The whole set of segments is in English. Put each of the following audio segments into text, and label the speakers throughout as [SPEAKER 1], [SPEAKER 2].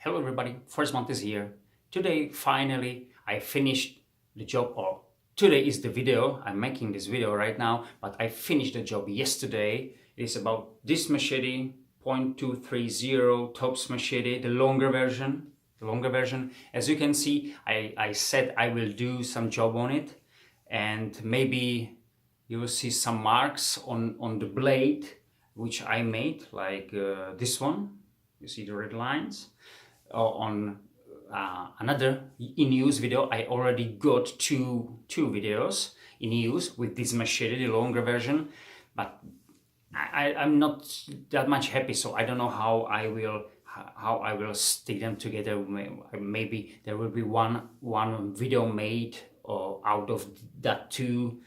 [SPEAKER 1] Hello everybody, first month is here. Today finally I finished the job, or today is the video, I'm making this video right now, but I finished the job yesterday. It is about this machete, 0.230 tops machete, the longer version. As you can see, I said I will do some job on it, and maybe you will see some marks on the blade which I made, like this one. You see the red lines. On another in-use video, I already got two videos in use with this machete, the longer version, but I'm not that much happy, so I don't know how I will stick them together. Maybe there will be one video made out of that two.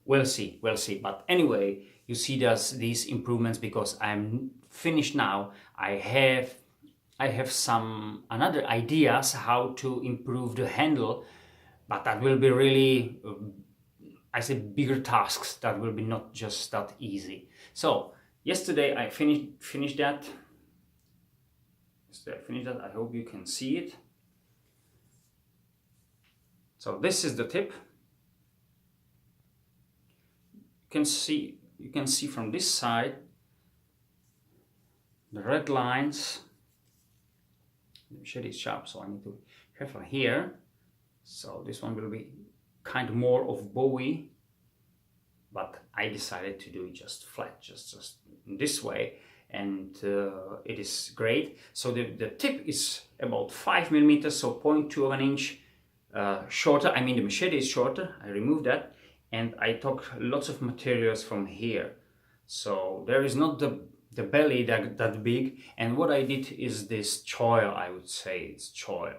[SPEAKER 1] We'll see. But anyway, you see these improvements because I'm finished now. I have some another ideas how to improve the handle, but that will be really I say bigger tasks. That will be not just that easy. So yesterday I finished that. I hope you can see it. So this is the tip. You can see from this side the red lines. The machete is sharp, so I need to be careful here. So this one will be kind of more of bowie, but I decided to do it just flat, just in this way, and it is great. So the tip is about 5 millimeters, so 0.2 of an inch shorter. I mean the machete is shorter. I removed that, and I took lots of materials from here. So there is not the belly that big, and what I did is this choil. I would say it's choil.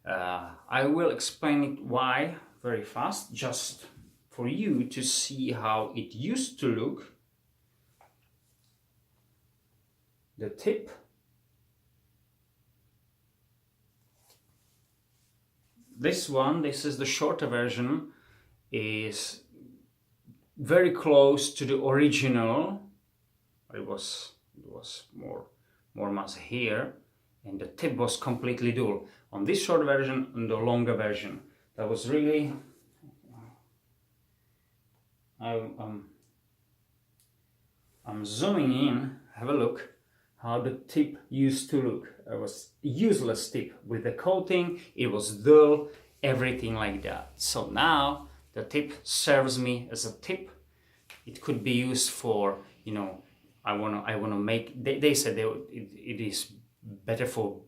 [SPEAKER 1] I will explain it why very fast, just for you to see how it used to look. The tip, this is the shorter version, is very close to the original. It was more mass here, and the tip was completely dull. On this short version and the longer version, that was really I'm zooming in. Have a look how the tip used to look. It was a useless tip with the coating. It was dull, everything like that. So now the tip serves me as a tip. It could be used for, I wanna make. They said it is better for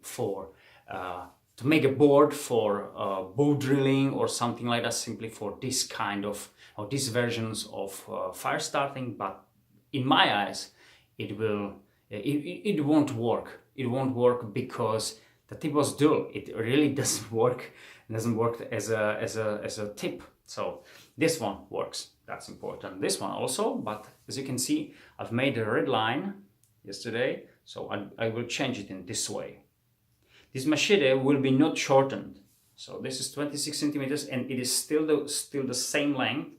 [SPEAKER 1] to make a board for bow drilling or something like that, simply for this kind of, or these versions of fire starting. But in my eyes, it won't work. It won't work because the tip was dull. It really doesn't work. It doesn't work as a tip. So this one works. That's important. This one also, but as you can see, I've made a red line yesterday, so I will change it in this way. This machete will be not shortened. So this is 26 centimeters, and it is still the same length.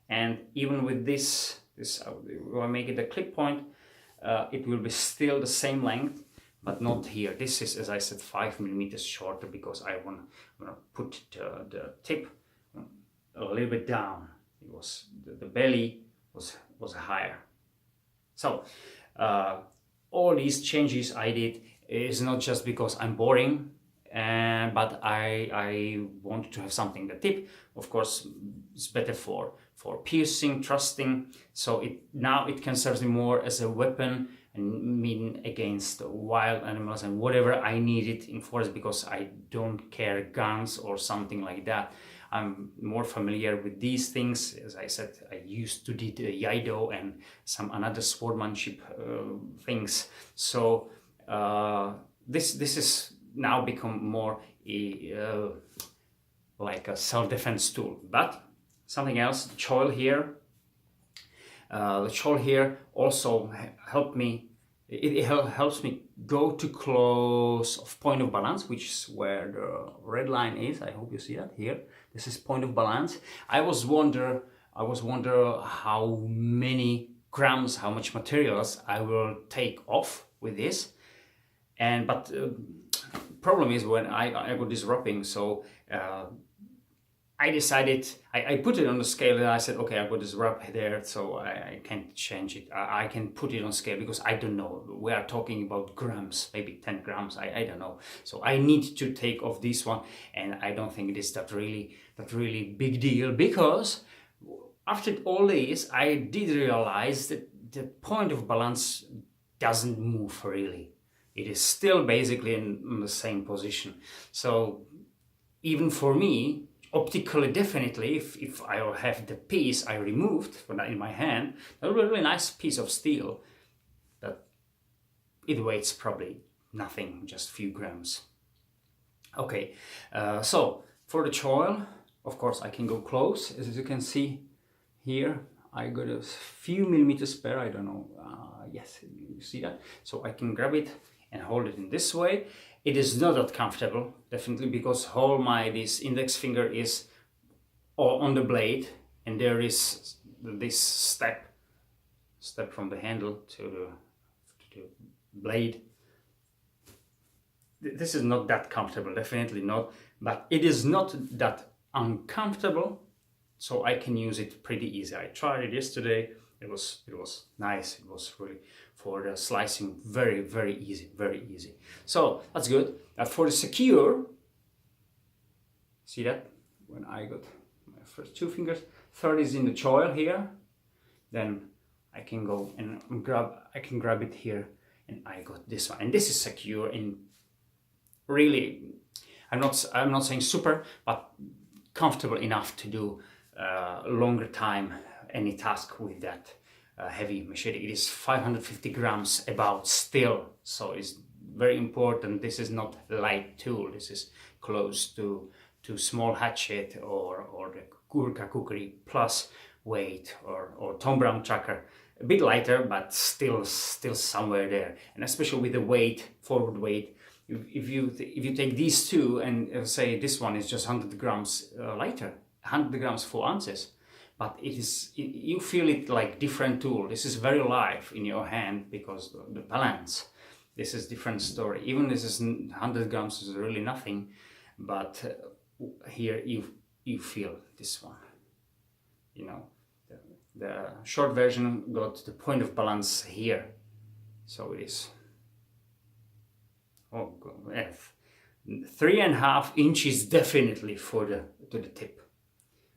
[SPEAKER 1] And even with this when I make it a clip point, it will be still the same length, but not here. This is, as I said, 5 millimeters shorter because I want to put the tip a little bit down. It was the belly was higher. So all these changes I did is not just because I'm boring, but I wanted to have something. The tip, of course, is better for piercing, thrusting. So now it can serve me more as a weapon, and mean against wild animals and whatever I need it in forest, because I don't carry guns or something like that. I'm more familiar with these things. As I said, I used to do Iaido and some another swordmanship things. So this is now become more like a self-defense tool. But something else, the choil here. The choil here also helped me. It helps me go too close of point of balance, which is where the red line is. I hope you see that here. This is point of balance. I was wonder how many grams, how much materials I will take off with this, but problem is when I got this wrapping, so I decided, I put it on the scale and I said, okay, I got this wrap there, so I can't change it. I can put it on scale because I don't know. We are talking about grams, maybe 10 grams, I don't know. So I need to take off this one, and I don't think it is that really big deal, because after all this, I did realize that the point of balance doesn't move really. It is still basically in the same position. So even for me, optically, definitely, if I'll have the piece I removed in my hand, that will be a really nice piece of steel that it weighs probably nothing, just a few grams. Okay, so for the choil, of course, I can go close. As you can see here, I got a few millimeters spare. I don't know. Yes, you see that? So I can grab it and hold it in this way. It is not that comfortable, definitely, because this index finger is on the blade, and there is this step from the handle to the blade. This is not that comfortable, definitely not, but it is not that uncomfortable, so I can use it pretty easy. I tried it yesterday. It was nice. It was really, for the slicing, very easy. So that's good. For the secure, see that? When I got my first two fingers, third is in the choil here, then I can go and grab it here, and I got this one. And this is secure in really, I'm not saying super, but comfortable enough to do longer time any task with that heavy machete. It is 550 grams about still, so it's very important. This is not a light tool. This is close to small hatchet or the Gurkha Kukri plus weight or Tom Brown tracker. A bit lighter, but still somewhere there. And especially with the weight, forward weight, if you take these two and say this one is just 100 grams lighter, 100 grams 4 ounces, but you feel it like different tool. This is very live in your hand because the balance. This is different story. Even this is 100 grams is really nothing, but here you feel this one. You know, the short version got the point of balance here, so it is 3.5 inches definitely to the tip.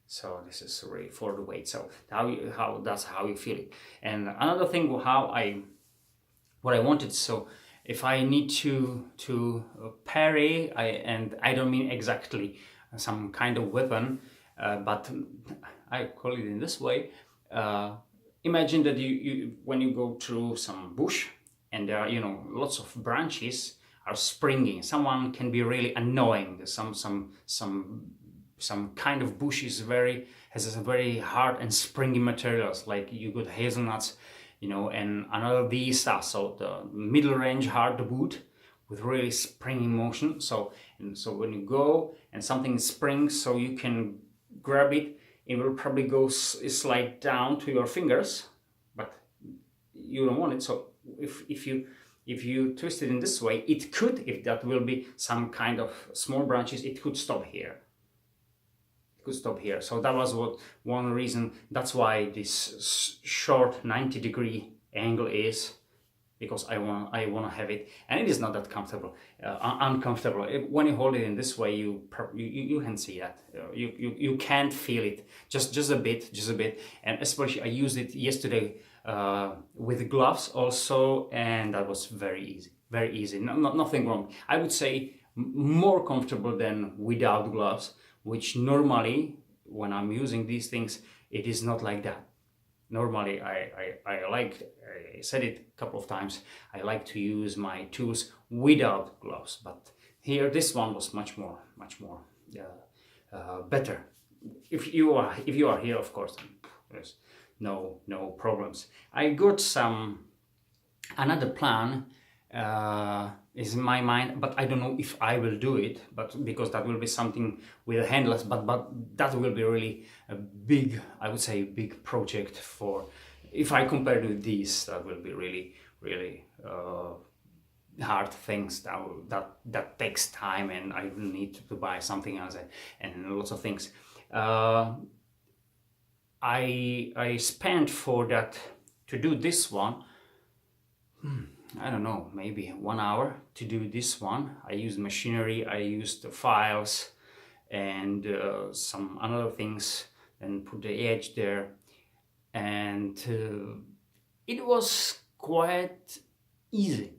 [SPEAKER 1] So this is really for the weight. So that's how you feel it. And another thing, what I wanted. So if I need to parry, and I don't mean exactly some kind of weapon, but I call it in this way. Imagine that you when you go through some bush and there are lots of branches are springing. Someone can be really annoying. Some kind of bush has a very hard and springy materials, like you got hazelnuts, and another these stuff. So the middle range hardwood with really springy motion. So when you go and something springs, so you can grab it, it will probably go slide down to your fingers, but you don't want it. So if you twist it in this way, it could, if that will be some kind of small branches, it could stop here. So that was one reason. That's why this short 90-degree angle is, because I want to have it, and it is not that comfortable, uncomfortable. When you hold it in this way, you can see that you can't feel it, just a bit, and especially I used it yesterday with gloves also, and that was very easy. Nothing wrong. I would say more comfortable than without gloves, which normally when I'm using these things, it is not like that. Normally, I said it a couple of times, I like to use my tools without gloves, but here this one was much more better. If you are here, of course, there's no problems. I got another plan is in my mind, but I don't know if I will do it, but because that will be something with handless, but that will be really a big, I would say, big project for, if I compare to these, that will be really hard things that takes time, and I will need to buy something else, and lots of things. I spent for that, to do this one, I don't know, maybe 1 hour to do this one. I used machinery, I used the files and some other things, and put the edge there, and it was quite easy.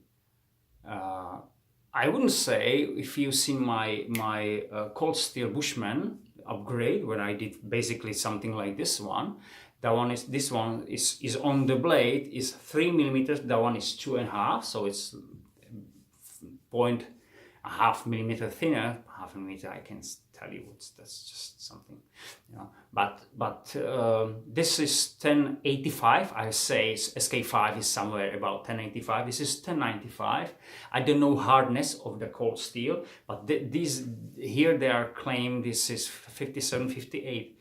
[SPEAKER 1] I wouldn't say, if you've seen my cold steel Bushman upgrade, when I did basically something like this one. This one is on the blade is 3 millimeters. That one is 2.5, so it's 0.5 millimeter thinner. Half a millimeter, I can tell you, that's just something, you know. But this is 1085. I say SK5 is somewhere about 1085. This is 1095. I don't know hardness of the cold steel, but these here they are claim this is 57, 58.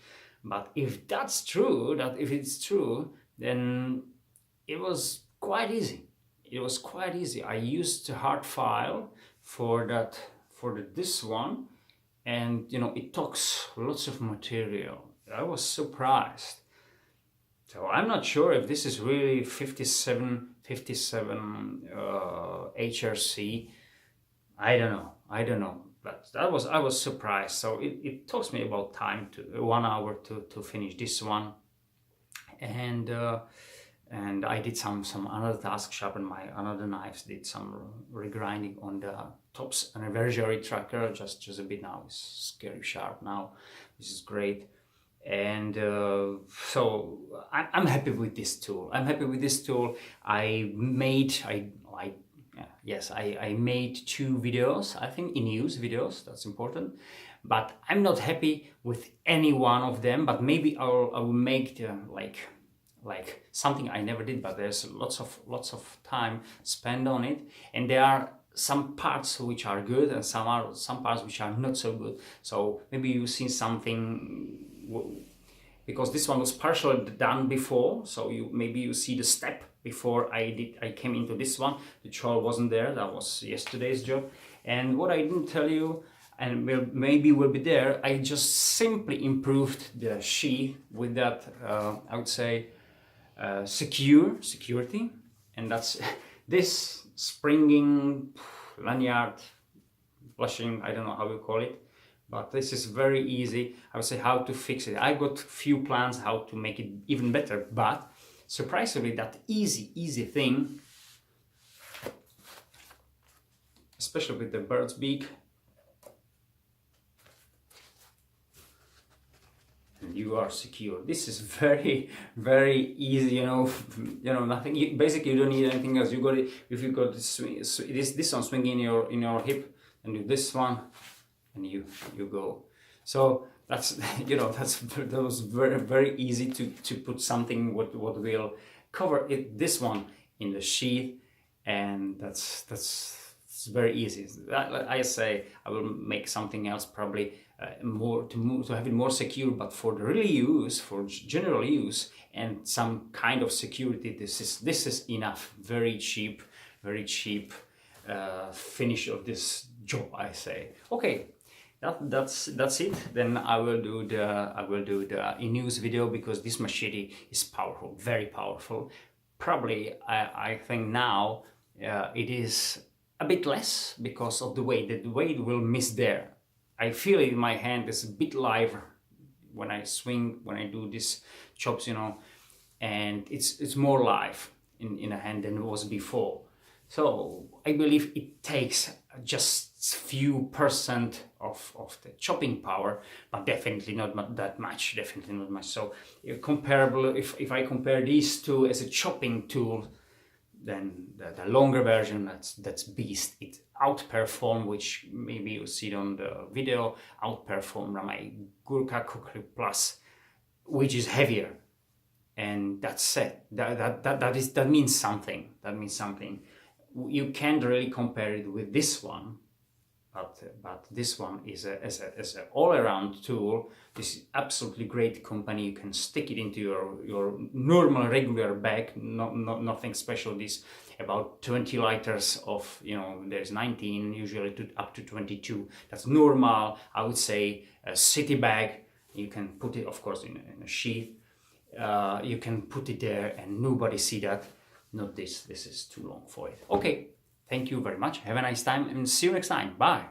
[SPEAKER 1] But if that's true, if it's true, then it was quite easy. It was quite easy. I used a hard file for this one, and you know, it talks lots of material. I was surprised. So I'm not sure if this is really 57 HRC. I don't know. But I was surprised. So it took me about time to 1 hour to finish this one, and I did some other task, sharpened my another knives, did some regrinding on the tops, and a vergerie tracker just a bit now. It's scary sharp now. This is great. And so I'm happy with this tool. I made 2 videos, I think, in use videos. That's important. But I'm not happy with any one of them. But maybe I will make the, like something I never did. But there's lots of time spent on it, and there are some parts which are good and some parts which are not so good. So maybe you've seen something, because this one was partially done before, so maybe you see the step before I came into this one. The choil wasn't there. That was yesterday's job. And what I didn't tell you, and maybe will be there, I just simply improved the sheath with that, I would say, security, and that's this springing lanyard, flushing, I don't know how you call it, but this is very easy. I would say how to fix it. I got few plans how to make it even better, but surprisingly, that easy thing, especially with the bird's beak, and you are secure. This is very easy, you know. Nothing. Basically, you don't need anything else. You got it. If you got this one swinging in your hip, and do this one, and you go. So that's that was very easy to put something what will cover it. This one in the sheath, and that's very easy. I say I will make something else probably. To have it more secure, but for the real use, for general use and some kind of security, this is enough. Very cheap finish of this job, I say. Okay, that's it. Then I will do the in-use video, because this machete is powerful, very powerful. Probably I think now it is a bit less because of the weight. The weight will miss there. I feel it in my hand. It's a bit lighter when I swing, when I do these chops, you know, and it's more live in a hand than it was before. So I believe it takes just few percent of the chopping power, but definitely not that much. Definitely not much. So comparable. If I compare these two as a chopping tool, then the longer version, that's beast. It outperform, which maybe you see it on the video, outperform my Gurkha Kukri Plus, which is heavier. And that's it. That means something. You can't really compare it with this one. but this one is as a all-around tool. This is absolutely great company. You can stick it into your normal regular bag, nothing special. This about 20 liters of, there's 19 usually up to 22. That's normal, I would say, a city bag. You can put it, of course, in a sheath. You can put it there and nobody see that. Not this is too long for it. Okay, thank you very much. Have a nice time and see you next time. Bye.